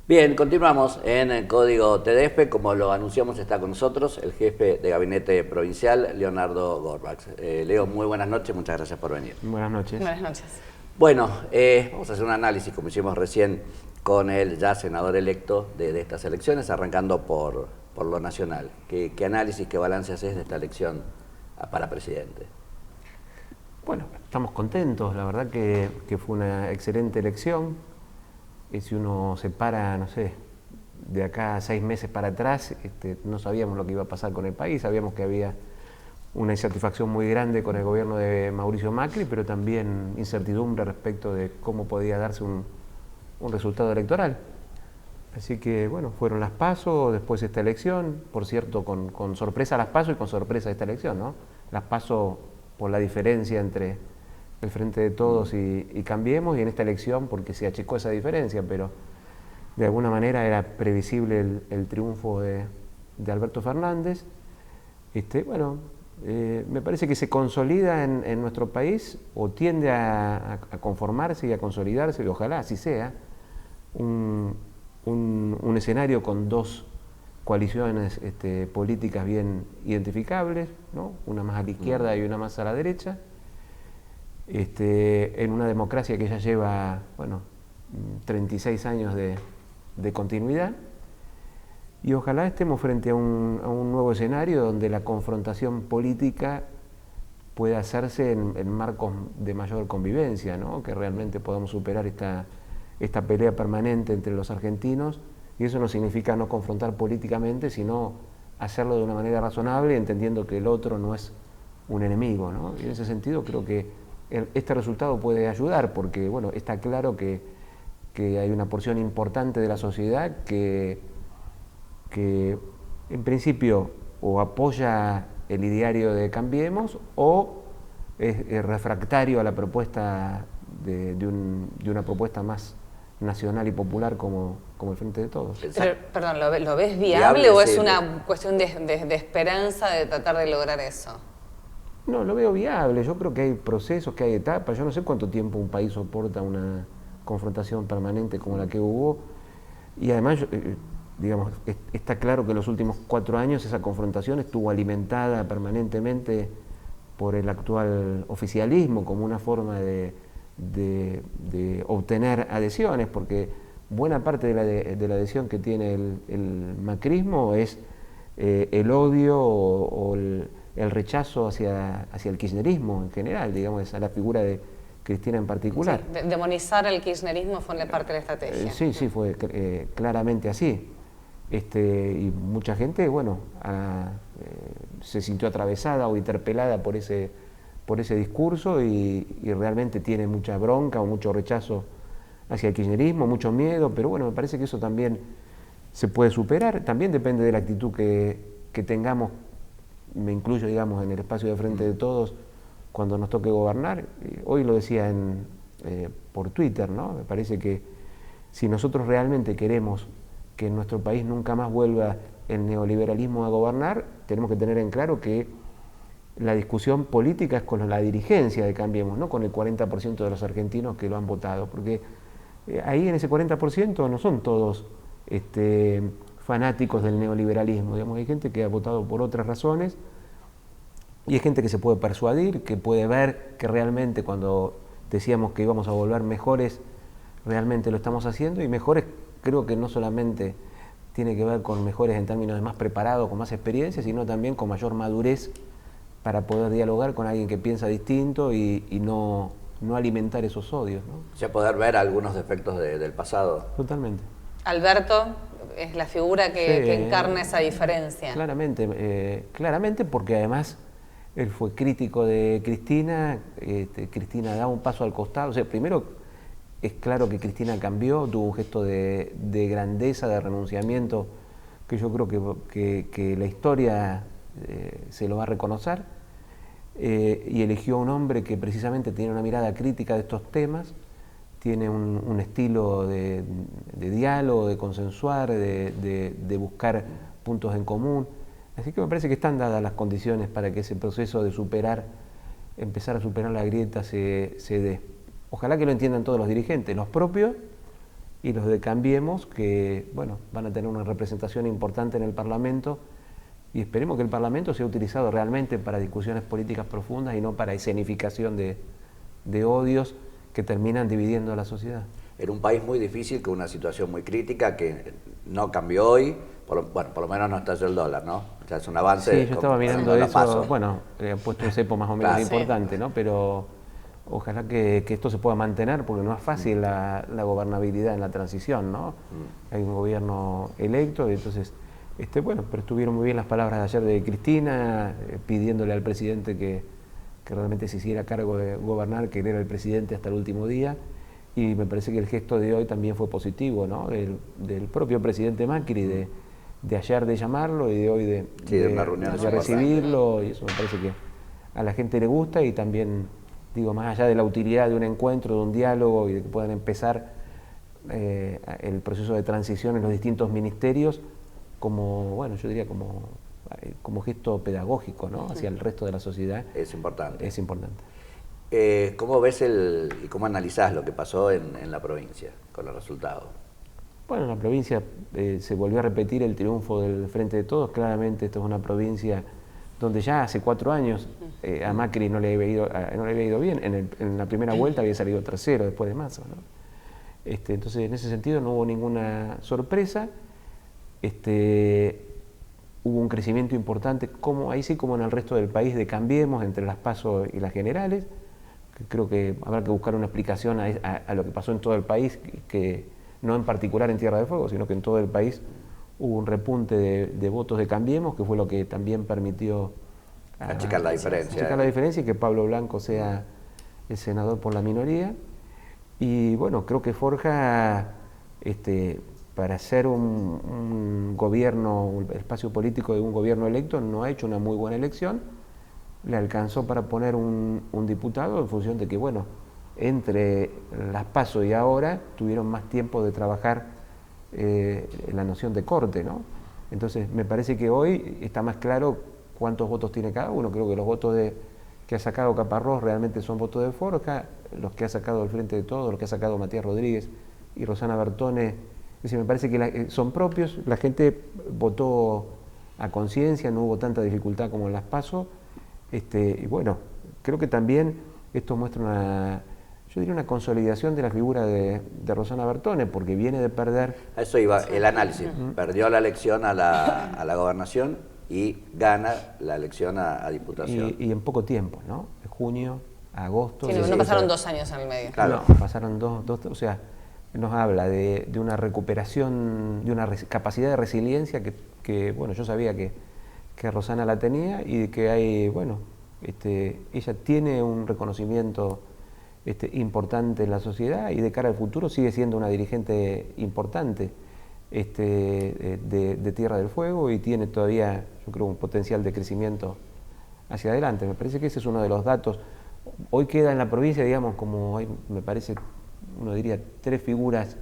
Bien, continuamos en el Código TDF. Como lo anunciamos, está con nosotros el jefe de gabinete provincial, Leonardo Gorbach. Leo, muy buenas noches, muchas gracias por venir. Buenas noches. Buenas noches. Bueno, vamos a hacer un análisis, como hicimos recién, con el ya senador electo de estas elecciones, arrancando por lo nacional. ¿Qué análisis, qué balance haces de esta elección para presidente? Bueno, estamos contentos, la verdad que fue una excelente elección. Y si uno se para, no sé, de acá a 6 meses para atrás, no sabíamos lo que iba a pasar con el país, sabíamos que había una insatisfacción muy grande con el gobierno de Mauricio Macri, pero también incertidumbre respecto de cómo podía darse un resultado electoral. Así que, bueno, fueron las PASO, después esta elección, por cierto, con sorpresa las PASO y con sorpresa esta elección, ¿no? Las PASO por la diferencia entre el Frente de Todos y Cambiemos, y en esta elección porque se achicó esa diferencia, pero de alguna manera era previsible el triunfo de Alberto Fernández. Me parece que se consolida en nuestro país, o tiende a conformarse y a consolidarse, y ojalá así sea, un escenario con dos coaliciones políticas bien identificables, ¿no? Una más a la izquierda y una más a la derecha, en una democracia que ya lleva 36 años de continuidad, y ojalá estemos frente a un nuevo escenario donde la confrontación política pueda hacerse en marcos de mayor convivencia, ¿no? Que realmente podamos superar esta pelea permanente entre los argentinos, y eso no significa no confrontar políticamente, sino hacerlo de una manera razonable, entendiendo que el otro no es un enemigo, ¿no? Y en ese sentido creo que este resultado puede ayudar, porque bueno, está claro que hay una porción importante de la sociedad que en principio o apoya el ideario de Cambiemos o es refractario a la propuesta de una propuesta más nacional y popular como el Frente de Todos. Pero, perdón, ¿lo ves viable o es una cuestión de esperanza de tratar de lograr eso? No, lo veo viable. Yo creo que hay procesos, que hay etapas. Yo no sé cuánto tiempo un país soporta una confrontación permanente como la que hubo. Y además, digamos, está claro que en los últimos 4 años esa confrontación estuvo alimentada permanentemente por el actual oficialismo como una forma de obtener adhesiones, porque buena parte de la adhesión que tiene el macrismo es el odio o el rechazo hacia el kirchnerismo en general, digamos, a la figura de Cristina en particular. Sí, demonizar el kirchnerismo fue parte de la estrategia. Sí, fue claramente así. Y mucha gente, se sintió atravesada o interpelada por ese discurso y realmente tiene mucha bronca o mucho rechazo hacia el kirchnerismo, mucho miedo, pero bueno, me parece que eso también se puede superar. También depende de la actitud que tengamos, me incluyo, digamos, en el espacio de Frente de Todos, cuando nos toque gobernar. Hoy lo decía por Twitter, ¿no? Me parece que si nosotros realmente queremos que en nuestro país nunca más vuelva el neoliberalismo a gobernar, tenemos que tener en claro que la discusión política es con la dirigencia de Cambiemos, no con el 40% de los argentinos que lo han votado, porque ahí en ese 40% no son todos fanáticos del neoliberalismo, digamos, hay gente que ha votado por otras razones y hay gente que se puede persuadir, que puede ver que realmente cuando decíamos que íbamos a volver mejores, realmente lo estamos haciendo, y mejores creo que no solamente tiene que ver con mejores en términos de más preparado, con más experiencia, sino también con mayor madurez para poder dialogar con alguien que piensa distinto y no alimentar esos odios, ¿no? O sea, poder ver algunos defectos del pasado. Totalmente. Alberto es la figura que encarna esa diferencia. Claramente, porque además él fue crítico de Cristina. Cristina da un paso al costado. O sea, primero es claro que Cristina cambió, tuvo un gesto de grandeza, de renunciamiento, que yo creo que la historia se lo va a reconocer, y eligió a un hombre que precisamente tiene una mirada crítica de estos temas, tiene un estilo de diálogo, de consensuar, de buscar puntos en común. Así que me parece que están dadas las condiciones para que ese proceso de empezar a superar la grieta se dé. Ojalá que lo entiendan todos los dirigentes, los propios y los de Cambiemos, que bueno, van a tener una representación importante en el Parlamento, y esperemos que el Parlamento sea utilizado realmente para discusiones políticas profundas y no para escenificación de odios que terminan dividiendo a la sociedad. En un país muy difícil, con una situación muy crítica que no cambió hoy, bueno, por lo menos no estalló el dólar, ¿no? Ya es un avance. Sí, yo estaba mirando eso, paso. bueno, han puesto un cepo más o menos importante, ¿no? Pero ojalá que esto se pueda mantener, porque no es fácil la gobernabilidad en la transición, ¿no? Hay un gobierno electo, y entonces, bueno, pero estuvieron muy bien las palabras de ayer de Cristina, pidiéndole al presidente que realmente se hiciera cargo de gobernar, que él era el presidente hasta el último día, y me parece que el gesto de hoy también fue positivo, ¿no? Del propio presidente Macri, de ayer de llamarlo y de hoy de una reunión de recibirlo, y eso me parece que a la gente le gusta, y también, digo, más allá de la utilidad de un encuentro, de un diálogo y de que puedan empezar el proceso de transición en los distintos ministerios, como, bueno, yo diría como gesto pedagógico, ¿no? Hacia el resto de la sociedad. Es importante. Es importante. ¿Cómo ves y cómo analizás lo que pasó en la provincia con los resultados? Bueno, en la provincia se volvió a repetir el triunfo del Frente de Todos. Claramente esto es una provincia donde ya hace 4 años a Macri no le había ido bien. En la primera vuelta había salido tercero después de Massa, ¿no? Entonces, en ese sentido no hubo ninguna sorpresa. Hubo un crecimiento importante, ahí sí como en el resto del país, de Cambiemos entre las PASO y las generales. Creo que habrá que buscar una explicación a lo que pasó en todo el país, que no en particular en Tierra del Fuego, sino que en todo el país hubo un repunte de votos de Cambiemos, que fue lo que también permitió achicar la diferencia. Achicar la diferencia, y que Pablo Blanco sea el senador por la minoría. Y bueno, creo que Forja, para ser un gobierno, el espacio político de un gobierno electo, no ha hecho una muy buena elección. Le alcanzó para poner un diputado en función de que, bueno, entre las PASO y ahora tuvieron más tiempo de trabajar la noción de corte, ¿no? Entonces, me parece que hoy está más claro cuántos votos tiene cada uno. Creo que los votos que ha sacado Caparrós realmente son votos de Forja, los que ha sacado el Frente de Todos, los que ha sacado Matías Rodríguez y Rosana Bertone, es decir, me parece que son propios. La gente votó a conciencia, no hubo tanta dificultad como en las PASO. Y bueno, creo que también esto muestra yo diría una consolidación de la figura de Rosana Bertone, porque viene de perder. A eso iba el análisis. Perdió la elección a la gobernación y gana la elección a diputación. Y en poco tiempo, ¿no? De junio a agosto. Sí, no pasaron 2 años en el medio. Claro. No, pasaron dos, o sea, nos habla de una recuperación, de una capacidad de resiliencia que bueno, yo sabía que Rosana la tenía, y de que hay, bueno, ella tiene un reconocimiento importante en la sociedad, y de cara al futuro sigue siendo una dirigente importante de Tierra del Fuego, y tiene todavía, yo creo, un potencial de crecimiento hacia adelante. Me parece que ese es uno de los datos. Hoy queda en la provincia, digamos, como hay, me parece, uno diría, 3 figuras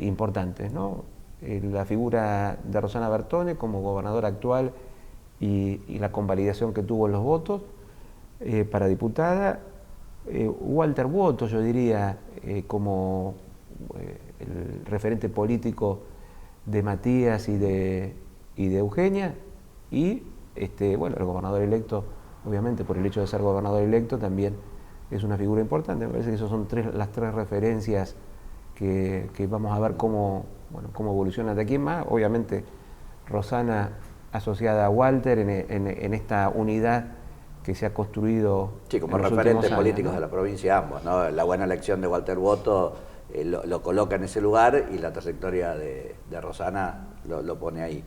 importantes, ¿no? La figura de Rosana Bertone como gobernadora actual y la convalidación que tuvo en los votos para diputada. Walter Boto, yo diría, como el referente político de Matías y de Eugenia, y bueno, el gobernador electo, obviamente por el hecho de ser gobernador electo, también es una figura importante. Me parece que esas son las tres referencias que vamos a ver cómo evoluciona de aquí en más. Obviamente Rosana asociada a Walter en esta unidad que se ha construido. Sí, como referentes políticos, ¿no?, de la provincia, ambos, ¿no? La buena elección de Walter Boto lo coloca en ese lugar, y la trayectoria de Rosana lo pone ahí.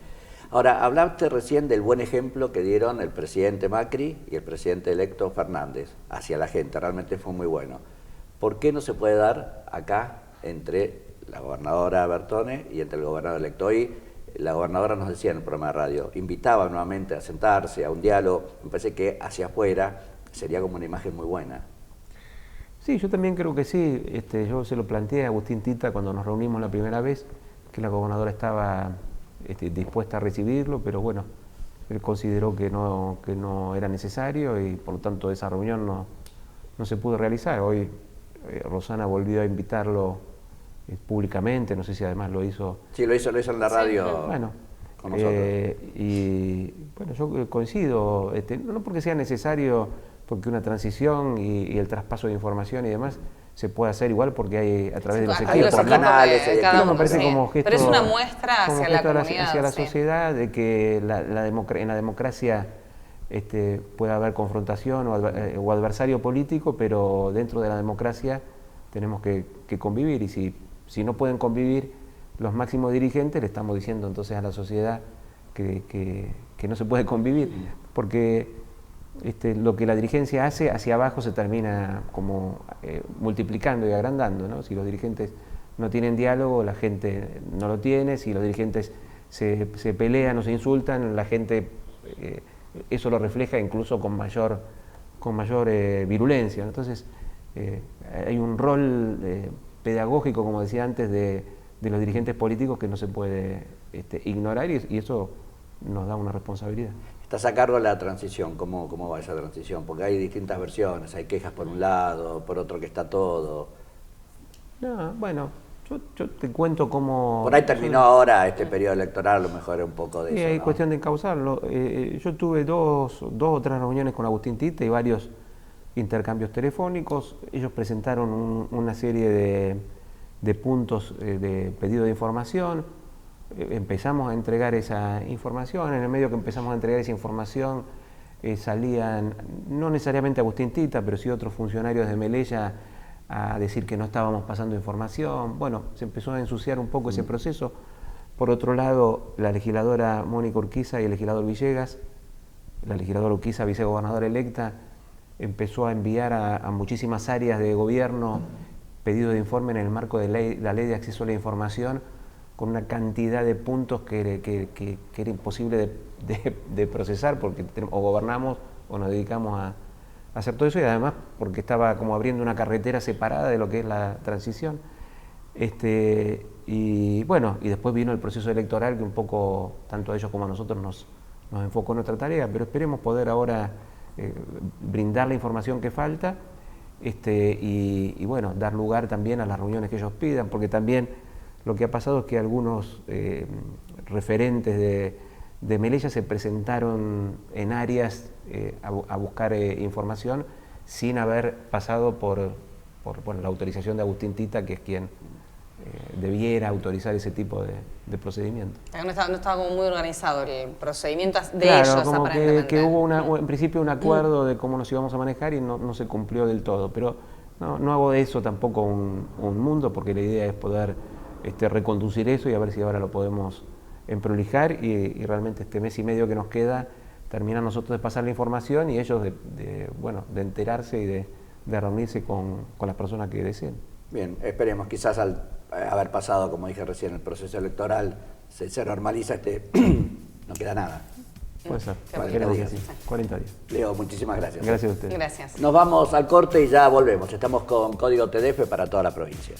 Ahora, hablaste recién del buen ejemplo que dieron el presidente Macri y el presidente electo Fernández hacia la gente. Realmente fue muy bueno. ¿Por qué no se puede dar acá entre la gobernadora Bertone y entre el gobernador electo? Hoy la gobernadora nos decía en el programa de radio, invitaba nuevamente a sentarse, a un diálogo. Me parece que hacia afuera sería como una imagen muy buena. Sí, yo también creo que sí. Yo se lo planteé a Agustín Tita cuando nos reunimos la primera vez, que la gobernadora estaba dispuesta a recibirlo, pero bueno, él consideró que no era necesario, y por lo tanto esa reunión no se pudo realizar. Hoy Rosana volvió a invitarlo públicamente, no sé si además lo hizo. Sí, lo hizo en la radio. Sí, bueno, con nosotros. Y bueno, yo coincido, no porque sea necesario, porque una transición y el traspaso de información y demás se puede hacer igual porque hay a través de los hay equipos. los canales, me parece como gesto, pero es una muestra hacia la comunidad. Hacia la sociedad de que en la democracia puede haber confrontación o adversario político, pero dentro de la democracia tenemos que convivir, y si no pueden convivir los máximos dirigentes, le estamos diciendo entonces a la sociedad que no se puede convivir, porque lo que la dirigencia hace hacia abajo se termina como multiplicando y agrandando, ¿no? Si los dirigentes no tienen diálogo, la gente no lo tiene. Si los dirigentes se pelean o se insultan, la gente eso lo refleja incluso con mayor virulencia, ¿no? Entonces hay un rol pedagógico, como decía antes, de los dirigentes políticos que no se puede ignorar, y eso nos da una responsabilidad. Estás a cargo de la transición, ¿cómo va esa transición? Porque hay distintas versiones, hay quejas por un lado, por otro que está todo. No, bueno, yo te cuento cómo... Por ahí terminó ahora este periodo electoral, a lo mejor es un poco de sí, eso, hay ¿no? cuestión de encauzarlo. Yo tuve dos o tres reuniones con Agustín Tita y varios intercambios telefónicos. Ellos presentaron una serie de puntos de pedido de información. Empezamos a entregar esa información. En el medio que empezamos a entregar esa información salían, no necesariamente Agustín Tita, pero sí otros funcionarios de Melella a decir que no estábamos pasando información. Bueno, se empezó a ensuciar un poco ese proceso. Por otro lado, la legisladora Mónica Urquiza y el legislador Villegas, la legisladora Urquiza, vicegobernadora electa, empezó a enviar a muchísimas áreas de gobierno pedidos de informe en el marco de la ley de acceso a la información, con una cantidad de puntos que era imposible de procesar, porque o gobernamos o nos dedicamos a hacer todo eso, y además porque estaba como abriendo una carretera separada de lo que es la transición. Y bueno, y después vino el proceso electoral, que un poco, tanto a ellos como a nosotros, nos enfocó en nuestra tarea, pero esperemos poder ahora brindar la información que falta, y bueno, dar lugar también a las reuniones que ellos pidan, porque también lo que ha pasado es que algunos referentes de Melella se presentaron en áreas a buscar información sin haber pasado por la autorización de Agustín Tita, que es quien debiera autorizar ese tipo de procedimiento. No estaba como muy organizado el procedimiento de claro, ellos, como aparentemente. que hubo en principio un acuerdo de cómo nos íbamos a manejar y no se cumplió del todo, pero no hago de eso tampoco un mundo, porque la idea es poder reconducir eso y a ver si ahora lo podemos emprolijar, y realmente este mes y medio que nos queda termina nosotros de pasar la información y ellos de enterarse y de reunirse con las personas que deseen. Bien, esperemos, quizás al haber pasado, como dije recién, el proceso electoral, se normaliza no queda nada. Puede ser, 40 días. 40 días. Leo, muchísimas gracias. Gracias a ustedes. Gracias. Nos vamos al corte y ya volvemos. Estamos con Código TDF para toda la provincia.